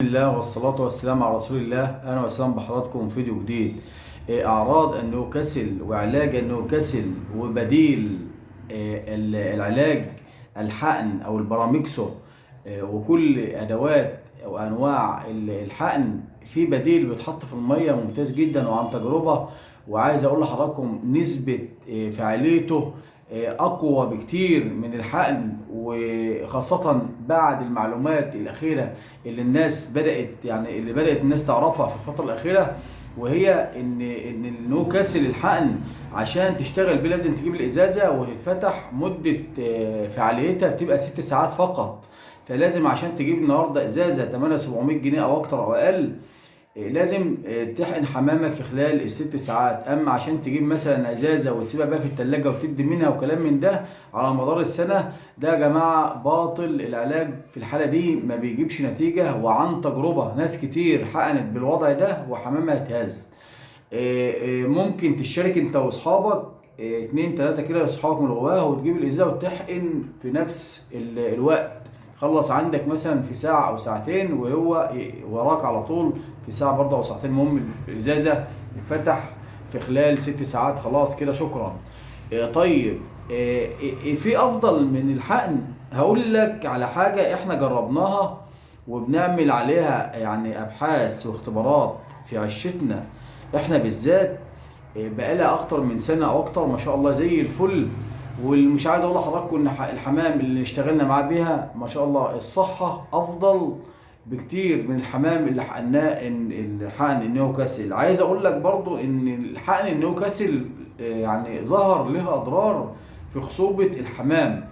بسم الله والصلاة والسلام على رسول الله. أهلا وسهلا بحضراتكم في فيديو جديد. أعراض النيوكاسل وعلاج النيوكاسل وبديل العلاج الحقن أو البراميكسو، وكل أدوات أو أنواع الحقن في بديل بيتحط في المية ممتاز جدا وعن تجربة. وعايز أقول لحضراتكم نسبة فعاليته أقوى بكتير من الحقن، وخاصة بعد المعلومات الأخيرة اللي بدأت الناس تعرفها في الفترة الأخيرة، وهي إن النيوكاسل الحقن عشان تشتغل بيه لازم تجيب الإزازة وتتفتح. مدة فعاليتها بتبقى 6 ساعات فقط. فلازم عشان تجيب النهاردة إزازة 700 جنيه أو أكتر أو أقل، لازم تحقن حمامك في خلال الست ساعات. اما عشان تجيب مثلا ازازه وتسيبها بقى في التلاجة وتدي منها وكلام من ده على مدار السنه، ده يا جماعه باطل. العلاج في الحاله دي ما بيجيبش نتيجه، وعن تجربه ناس كتير حقنت بالوضع ده وحمامها اتهز. ممكن تشترك انت واصحابك، 2 3 كده لاصحابك من جواها، وتجيب الازازه وتحقن في نفس الوقت. خلص عندك مثلا في ساعة أو ساعتين، وهو وراك على طول في ساعة برضه أو ساعتين. المهم الإزازة تتفتح في خلال 6 ساعات. خلاص كده شكرا. طيب، في أفضل من الحقن؟ هقول لك على حاجة إحنا جربناها وبنعمل عليها يعني أبحاث واختبارات في عشتنا إحنا بالذات. بقالها أكتر من سنة أو أكتر، ما شاء الله زي الفل. ومش عايز اقول لحضراتكم ان الحمام اللي اشتغلنا معاه بيها ما شاء الله الصحه افضل بكتير من الحمام اللي حقناه الحقن النيوكاسل. عايز اقول لك برضو ان الحقن النيوكاسل يعني ظهر له اضرار في خصوبه الحمام.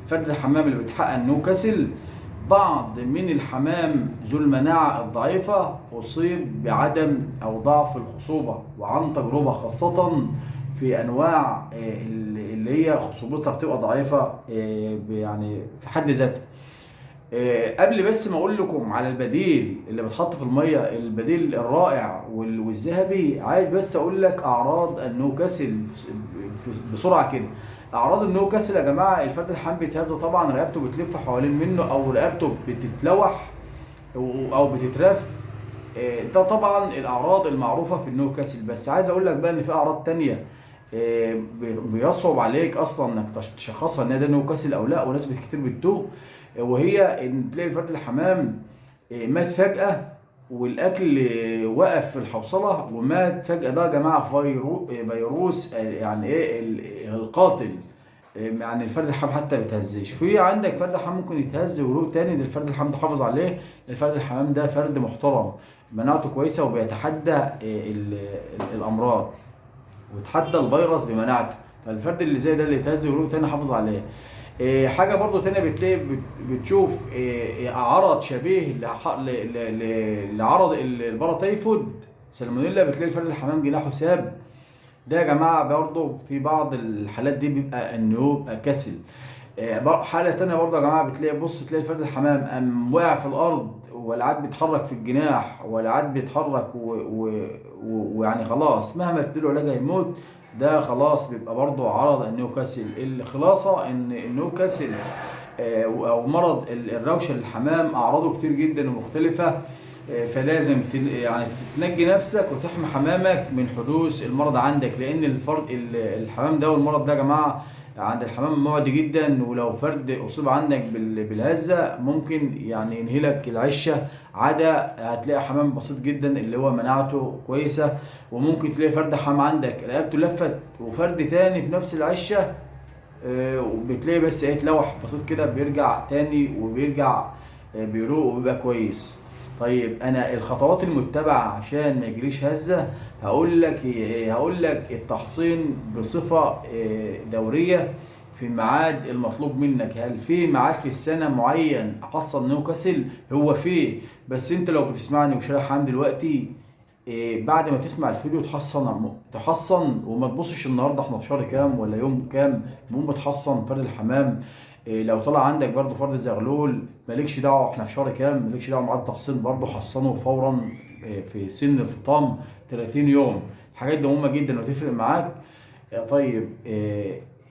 فرد الحمام اللي بيتحقن نيوكاسل، بعض من الحمام ذو المناعة الضعيفة أصيب بعدم أو ضعف الخصوبة، وعن تجربة خاصة في أنواع اللي هي خصوبتها بتبقى ضعيفة يعني في حد ذاتها. قبل بس ما أقول لكم على البديل اللي بتحط في المية، البديل الرائع والذهبي، عايز بس أقول لك أعراض النيوكاسل بسرعة كده. اعراض النيوكاسل يا جماعه، الفرد الحامل بيتهز طبعا، رقبته بتلف حوالين منه او رقبته بتتلوح او بتترف. ده طبعا الاعراض المعروفه في النيوكاسل. بس عايز اقول لك بقى ان في اعراض تانية بيصعب عليك اصلا انك تشخصها ان ده نيوكاسل او لا، وناس كتير بتتوه. وهي ان تلاقي فرد الحمام مات فجاه، والاكل وقف في الحوصله ومات فجاه. ده يا جماعه فيروس يعني ايه القاتل. يعني الفرد الحام حتى ما بيتهزش. في عندك فرد حمام ممكن يتهز ويروق تاني، ده الفرد الحمام ده حافظ عليه. الفرد الحمام ده فرد محترم، مناعته كويسه وبيتحدى الامراض ويتحدى الفيروس بمناعته. فالفرد اللي زي ده اللي يتهز ويروق تاني حافظ عليه. حاجه برضو تانية بتلاقي بتشوف عرض شبيه لعرض الباراتيفود سالمونيلا، بتلاقي الفرد الحمام جناحه ساب. ده يا جماعه برضه في بعض الحالات دي بيبقى النيوكاسل. حاله تانية برضه يا جماعه، تلاقي الفرد الحمام قام واقع في الارض، ولا عاد بيتحرك في الجناح ولا عاد بيتحرك، ويعني خلاص مهما تديله علاج هيموت. ده خلاص بيبقى برضه عرض النيوكاسل. الخلاصه ان النيوكاسل او مرض الروشه للحمام اعراضه كتير جدا ومختلفه. فلازم يعني تنجي نفسك وتحمي حمامك من حدوث المرض عندك، لان الحمام ده والمرض ده يا جماعه عند الحمام معدي جدا. ولو فرد اصيب عندك بالهزه ممكن يعني ينهلك العشه. عدا هتلاقي حمام بسيط جدا اللي هو مناعته كويسه، وممكن تلاقي فرد حمام عندك رقبته لفت وفرد تاني في نفس العشه، وبتلاقي بس ايه اتلوح بسيط كده بيرجع تاني وبيرجع بيروق وبيبقى كويس. طيب انا الخطوات المتبعه عشان ما يجريش هزه، هقول لك التحصين بصفه دوريه في الميعاد المطلوب منك. هل في ميعاد في السنه معين احصن نيوكاسل؟ هو فيه، بس انت لو بتسمعني وشارح عندي دلوقتي، بعد ما تسمع الفيديو تحصن وما تبصش النهارده احنا في شهر كام ولا يوم كام. المهم تحصن فرد الحمام. لو طلع عندك برضو فرد زغلول، مالكش دعوه احنا في شهر كام، مالكش دعوه مع التحصين، برضو حصنه فورا في سن الفطام 30 يوم. الحاجات دي مهمه جدا وتفرق معاك. طيب،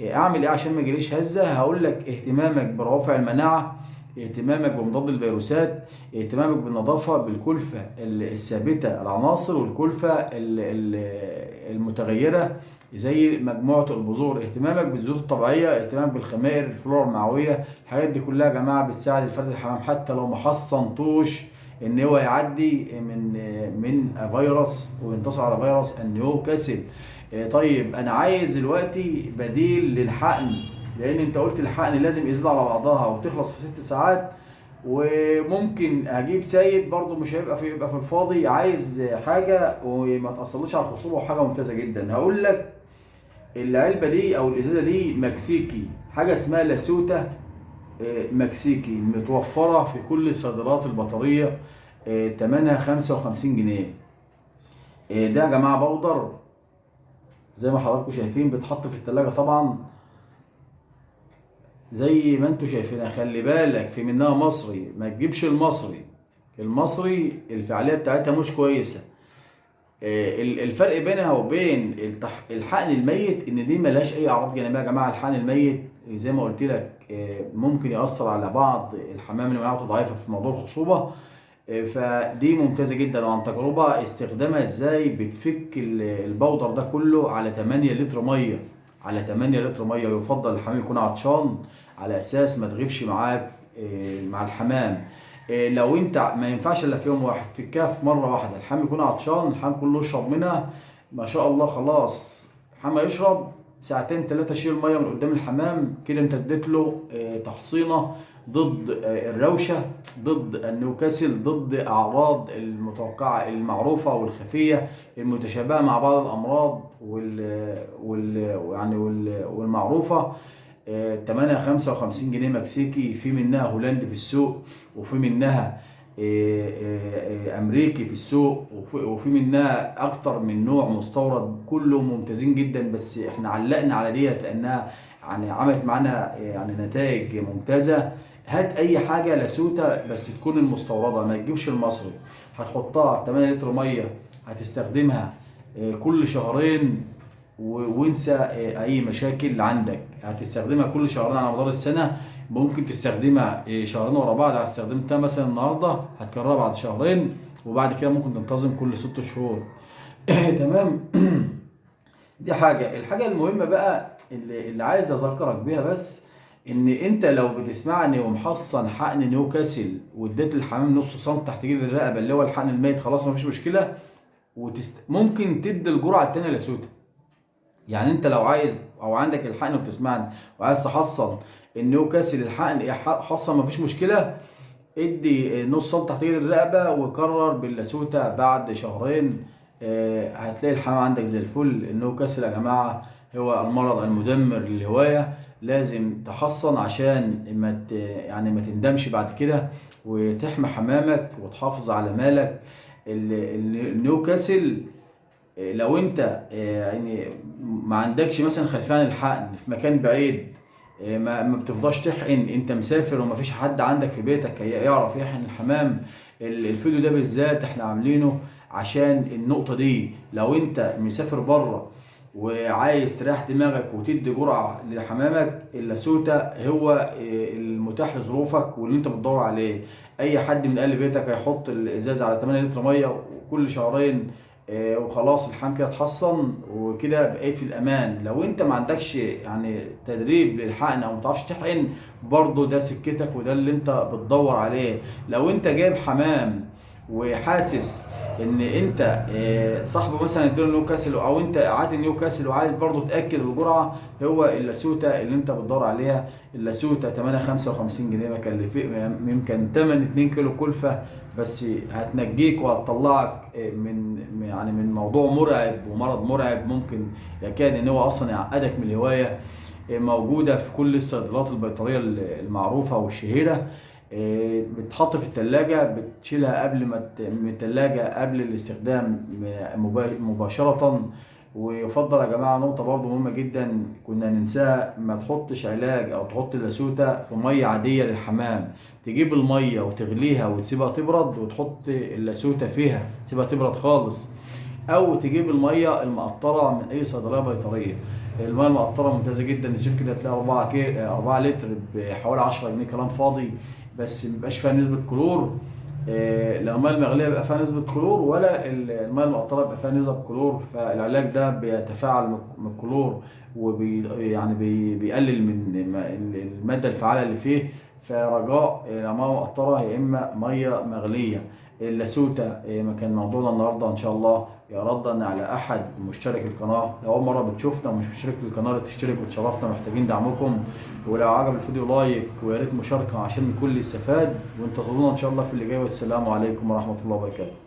اعمل ايه عشان ما يجيليش هزه؟ هقول لك اهتمامك بروافع المناعه، اهتمامك بمضاد الفيروسات، اهتمامك بالنظافة، بالكلفة الثابتة العناصر والكلفة المتغيرة زي مجموعة البذور، اهتمامك بالزيوت الطبيعية، اهتمامك بالخمائر، الفلورا المعوية. الحاجات دي كلها يا جماعة بتساعد الفرد الحمام حتى لو ما حصنتوش ان هو يعدي من فيروس وينتصر على فيروس النيوكاسل. طيب انا عايز دلوقتي بديل للحقن، لان انت قلت الحقن لازم ازازه على بعضها وتخلص في 6 ساعات، وممكن اجيب سايب برضو مش هيبقى يبقى في الفاضي. عايز حاجه وما تاثرليش على الخصوبه وحاجه ممتازه جدا. هقول لك العلبه دي او الازازه دي مكسيكي، حاجه اسمها لاسوتا مكسيكي، متوفره في كل صيدليات البطاريه، تمنها 55 جنيه. ده يا جماعه بودر زي ما حضراتكم شايفين، بيتحط في التلاجة طبعا زي ما انتوا شايفين. خلي بالك في منها مصري، ما تجيبش المصري. المصري الفعالية بتاعتها مش كويسة. الفرق بينها وبين الحقن الميت ان دي ملهاش اي اعراض جانبيه يا جماعه. الحقن الميت زي ما قلت لك ممكن ياثر على بعض الحمام اللي مناعته ضعيفه في موضوع الخصوبه. فدي ممتازه جدا. وعن تجربه استخدامها ازاي، بتفك البودر ده كله على 8 لتر ميه، على 8 لتر ميه. ويفضل الحمام يكون عطشان على اساس ما تغيبش معاك مع الحمام. لو انت ما ينفعش الا في يوم واحد، في الكاف مره واحده. الحمام يكون عطشان، الحمام كله يشرب منها ما شاء الله، خلاص الحمام يشرب ساعتين 3 شيل ميه من قدام الحمام كده، انت اديت له تحصينه ضد الروشه، ضد النيوكاسل، ضد اعراض المتوقعه المعروفه والخفيه المتشابهه مع بعض الامراض والمعروفه. تمنها 55 جنيه مكسيكي. في منها هولندي في السوق، وفي منها امريكي في السوق، وفي منها اكتر من نوع مستورد، كلهم ممتازين جدا. بس احنا علقنا على ديت لانها يعني عملت معانا يعني نتائج ممتازه. هات اي حاجه لاسوتا بس تكون المستورده، ما تجيبش المصري. هتحطها في 8 لتر ميه، هتستخدمها كل شهرين وانسى اي مشاكل عندك. هتستخدمها كل شهرين على مدار السنه. ممكن تستخدمها شهرين ورا بعض. هتستخدمها مثلا النهارده هتكررها بعد شهرين، وبعد كده ممكن تنتظم كل 6 شهور. تمام. دي حاجه. الحاجه المهمه بقى اللي عايز اذكرك بيها بس، ان انت لو بتسمعني ومحصن حقن نيوكاسل واديت الحمام نص سم تحت جلد الرقبه اللي هو الحقن الميت، خلاص مفيش مشكله. ممكن تدي الجرعه الثانيه لاسوتا. يعني انت لو عايز او عندك الحقن وبتسمعني وعايز تحصن النيوكاسل الحقن حصن مفيش مشكله، ادي نص سم تحت جلد الرقبه وكرر باللاسوتا بعد شهرين. هتلاقي الحمام عندك زي الفل. النيوكاسل يا جماعه هو المرض المدمر للهوايه، لازم تحصن عشان يعني ما تندمش بعد كده، وتحمي حمامك وتحافظ على مالك. النيوكاسل لو انت يعني ما عندكش مثلا خلفيه عن الحقن، في مكان بعيد، ما بتفضاش تحقن، انت مسافر وما فيش حد عندك في بيتك يعرف يحقن الحمام، الفيديو ده بالذات احنا عاملينه عشان النقطه دي. لو انت مسافر بره وعايز تريح دماغك وتدي جرعه لحمامك، اللاسوتا هو المتاح لظروفك واللي انت بتدور عليه. اي حد من اهل بيتك هيحط الازازه على 8 لتر ميه وكل شهرين وخلاص الحمام كده اتحصن وكده بقيت في الامان. لو انت ما عندكش يعني تدريب للحقن او ما تعرفش تحقن، برضه ده سكتك وده اللي انت بتدور عليه. لو انت جايب حمام وحاسس ان انت صاحبه مثلا اديله نيوكاسل، او انت قعدت نيوكاسل وعايز برضه تاكد الجرعه، هو اللاسوتا اللي انت بتدور عليها. اللاسوتا 55 جنيه مكلفه، يمكن 8 2 كيلو كلفه، بس هتنجيك وهتطلعك من موضوع مرعب ومرض مرعب ممكن يكاد ان هو اصلا يعقدك من الهوايه. موجوده في كل الصيدليات البيطريه المعروفه والشهيره. بتتحط في الثلاجه، بتشيلها قبل من الثلاجه قبل الاستخدام مباشره. ويفضل يا جماعه نقطه برضو مهمه جدا كنا ننساها، ما تحطش علاج او تحط اللاسوتا في ميه عاديه للحمام. تجيب الميه وتغليها وتسيبها تبرد وتحط اللاسوتا فيها تسيبها تبرد خالص، او تجيب الميه المقطره من اي صيدليه بيطريه. الميه المقطره ممتازه جدا. الشركه دي هتلاقي 4 لتر بحوالي 10 جنيه، كلام فاضي. بس مبيبقاش فيها نسبة كلور. لو الميه المغليه بيبقى فيها نسبه كلور، ولا الميه المقطره بيبقى فيها نسبه كلور. فالعلاج ده بيتفاعل من الكلور، يعني بيقلل من الماده الفعاله اللي فيه. فرجاء ميه مقطره يا اما ميه مغليه. اللاسوته ما كان موضوعنا النهارده ان شاء الله ردا على احد مشترك القناه. لو اول مره بتشوفنا ومش مشترك في القناه تشترك وتشرفنا، محتاجين دعمكم. ولو عجب الفيديو لايك، ويا ريت مشاركه عشان الكل يستفاد. وانتظرونا ان شاء الله في اللي جاي. والسلام عليكم ورحمه الله وبركاته.